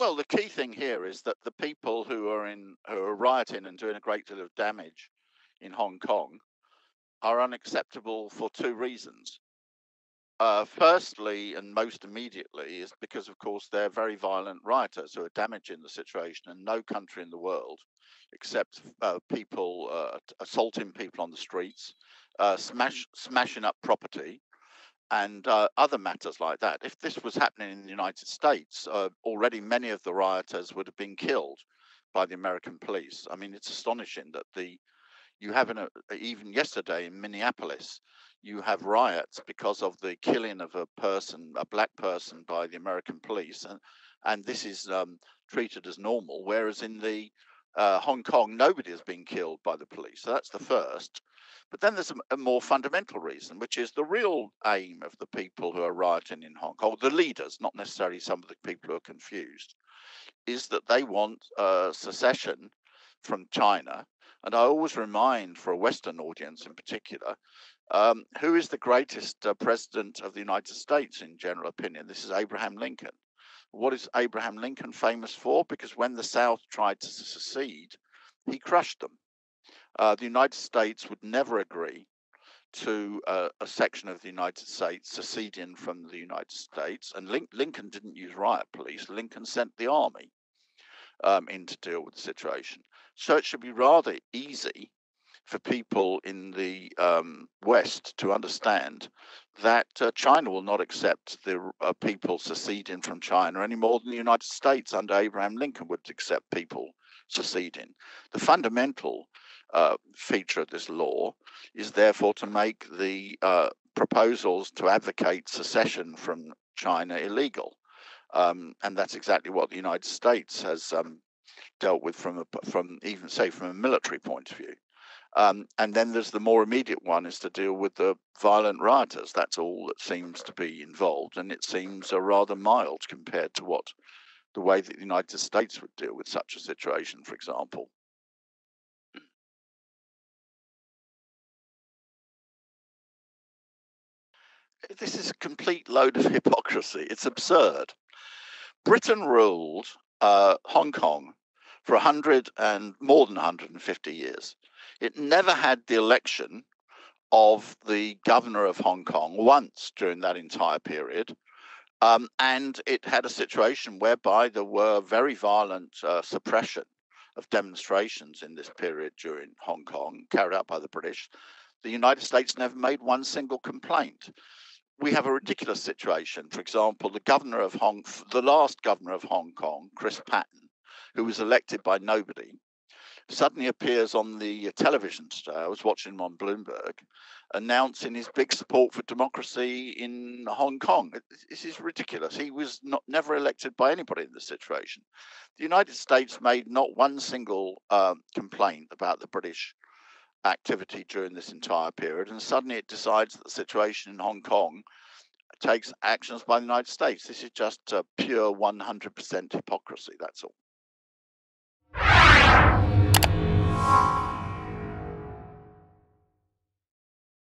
Well, the key thing here is that the people who are rioting and doing a great deal of damage in Hong Kong are unacceptable for two reasons. Firstly, and most immediately, is because, of course, they're very violent rioters who are damaging the situation, and no country in the world, except people assaulting people on the streets, smashing up property, and other matters like that. If this was happening in the United States, already many of the rioters would have been killed by the American police. I mean, it's astonishing that you have even yesterday in Minneapolis, you have riots because of the killing of a black person, by the American police, and this is treated as normal, whereas in the Hong Kong, nobody has been killed by the police. So that's the first. But then there's a more fundamental reason, which is the real aim of the people who are rioting in Hong Kong, the leaders, not necessarily some of the people who are confused, is that they want secession from China. And I always remind, for a Western audience in particular, who is the greatest president of the United States in general opinion? This is Abraham Lincoln. What is Abraham Lincoln famous for? Because when the South tried to secede, he crushed them. The United States would never agree to a section of the United States seceding from the United States. And Lincoln didn't use riot police. Lincoln sent the army in to deal with the situation. So it should be rather easy for people in the West to understand that China will not accept the people seceding from China any more than the United States under Abraham Lincoln would accept people seceding. The fundamental feature of this law is therefore to make the proposals to advocate secession from China illegal. And that's exactly what the United States has dealt with from a military point of view. And then there's the more immediate one, is to deal with the violent rioters. That's all that seems to be involved, and it seems rather mild compared to the way that the United States would deal with such a situation, for example. This is a complete load of hypocrisy. It's absurd. Britain ruled Hong Kong for more than 150 years. It never had the election of the governor of Hong Kong once during that entire period. And it had a situation whereby there were very violent suppression of demonstrations in this period during Hong Kong, carried out by the British. The United States never made one single complaint. We have a ridiculous situation. For example, the last governor of Hong Kong, Chris Patten, who was elected by nobody, suddenly appears on the television today. I was watching him on Bloomberg, announcing his big support for democracy in Hong Kong. This is ridiculous. He was never elected by anybody in this situation. The United States made not one single complaint about the British activity during this entire period, and suddenly it decides that the situation in Hong Kong takes actions by the United States. This is just pure 100% hypocrisy, that's all.